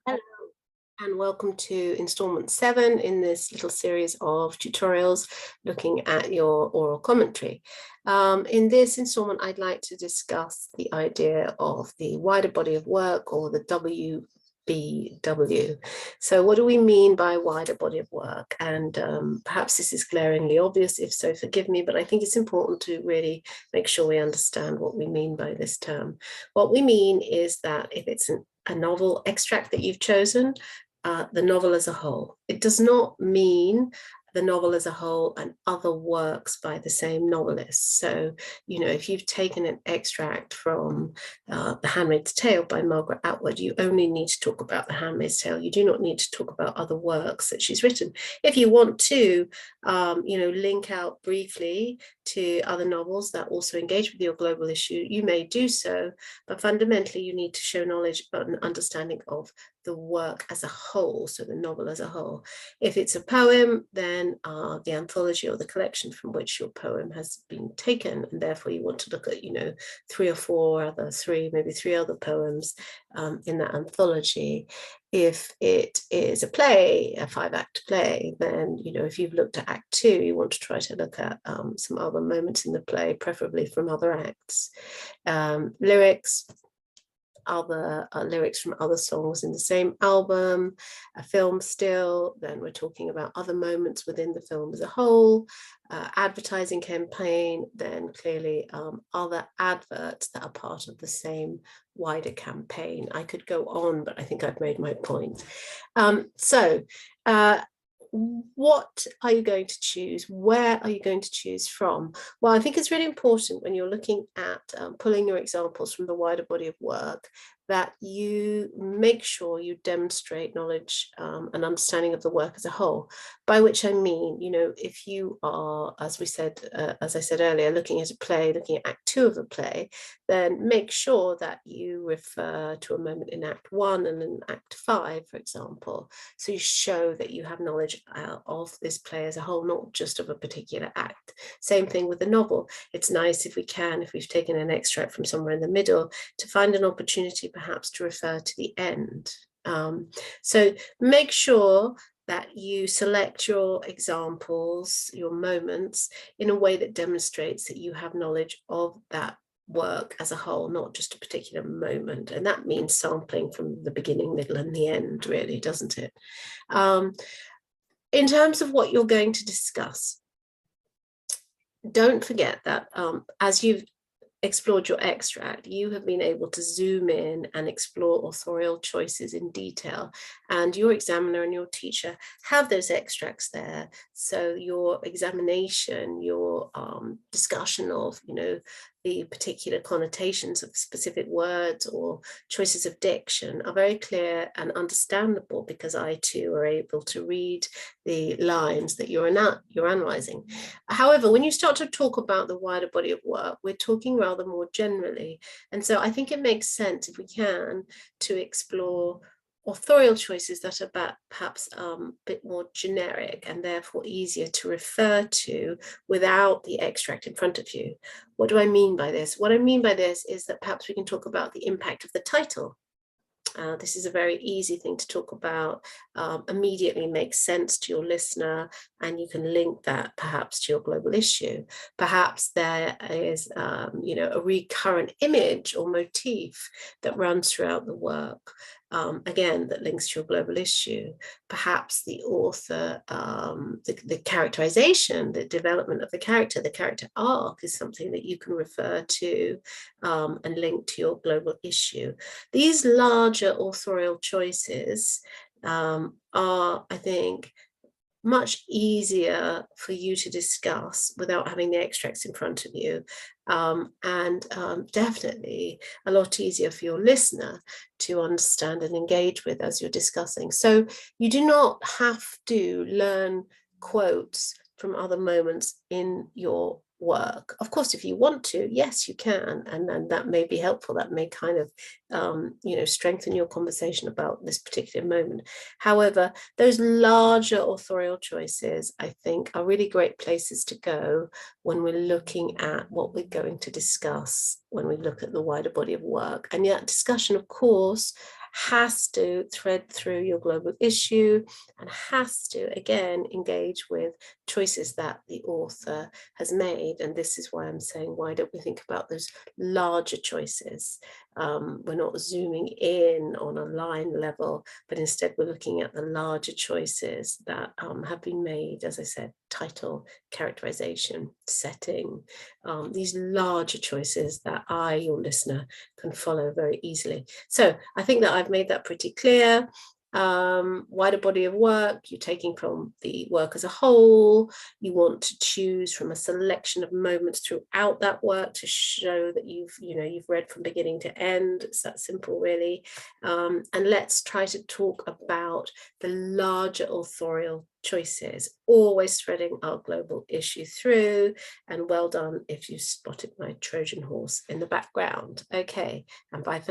Hello and welcome to installment 7 in this little series of tutorials looking at your oral commentary. In this installment, I'd like to discuss the idea of the wider body of work, or the WBW. So what do we mean by wider body of work? And perhaps this is glaringly obvious. If so, forgive me, but I think it's important to really make sure we understand what we mean by this term. What we mean is that if it's a novel extract that you've chosen, the novel as a whole. It does not mean the novel as a whole and other works by the same novelist. So, if you've taken an extract from The Handmaid's Tale by Margaret Atwood, you only need to talk about The Handmaid's Tale. You do not need to talk about other works that she's written. If you want to, link out briefly to other novels that also engage with your global issue, you may do so, but fundamentally you need to show knowledge and understanding of the work as a whole, so the novel as a whole. If it's a poem, then the anthology or the collection from which your poem has been taken, and therefore you want to look at, maybe three other poems in that anthology. If it is a play, a 5-act play, then, if you've looked at Act 2, you want to try to look at some other moments in the play, preferably from other acts. Lyrics, other lyrics from other songs in the same album. A film still, then we're talking about other moments within the film as a whole. Advertising campaign, then clearly other adverts that are part of the same wider campaign. I could go on, but I think I've made my point. What are you going to choose? Where are you going to choose from? Well, I think it's really important when you're looking at pulling your examples from the wider body of work that you make sure you demonstrate knowledge and understanding of the work as a whole. By which I mean, if you are, as I said earlier, looking at a play, looking at Act 2 of a play, then make sure that you refer to a moment in Act 1 and in Act 5, for example. So you show that you have knowledge of this play as a whole, not just of a particular act. Same thing with the novel. It's nice if we've taken an extract from somewhere in the middle, to find an opportunity perhaps to refer to the end. So make sure that you select your examples, your moments, in a way that demonstrates that you have knowledge of that work as a whole, not just a particular moment. And that means sampling from the beginning, middle, and the end, really, doesn't it? In terms of what you're going to discuss, don't forget that as you've explored your extract, you have been able to zoom in and explore authorial choices in detail, and your examiner and your teacher have those extracts there. So your examination, your discussion of, the particular connotations of specific words or choices of diction are very clear and understandable, because I too are able to read the lines that you're analysing. However, when you start to talk about the wider body of work, we're talking rather more generally. And so I think it makes sense, if we can, to explore authorial choices that are perhaps a bit more generic and therefore easier to refer to without the extract in front of you. What do I mean by this? What I mean by this is that perhaps we can talk about the impact of the title. This is a very easy thing to talk about, immediately makes sense to your listener, and you can link that perhaps to your global issue. Perhaps there is, a recurrent image or motif that runs throughout the work, again, that links to your global issue. Perhaps the author, the characterization, the development of the character arc is something that you can refer to and link to your global issue. These larger authorial choices are, I think, much easier for you to discuss without having the extracts in front of you, and definitely a lot easier for your listener to understand and engage with as you're discussing. So you do not have to learn quotes from other moments in your work. Of course, if you want to, yes, you can, and that may be helpful. That may kind of strengthen your conversation about this particular moment. However, those larger authorial choices, I think, are really great places to go when we're looking at what we're going to discuss, when we look at the wider body of work. And yet discussion, of course, has to thread through your global issue and has to, again, engage with choices that the author has made. And this is why I'm saying, why don't we think about those larger choices? We're not zooming in on a line level, but instead we're looking at the larger choices that have been made, as I said, title, characterization, setting, these larger choices that I, your listener, can follow very easily. So I think that I've made that pretty clear. Wider body of work, you're taking from the work as a whole. You want to choose from a selection of moments throughout that work to show that you've read from beginning to end. It's that simple, really. And let's try to talk about the larger authorial choices, always threading our global issue through. And well done if you spotted my Trojan horse in the background. Okay, and bye for now.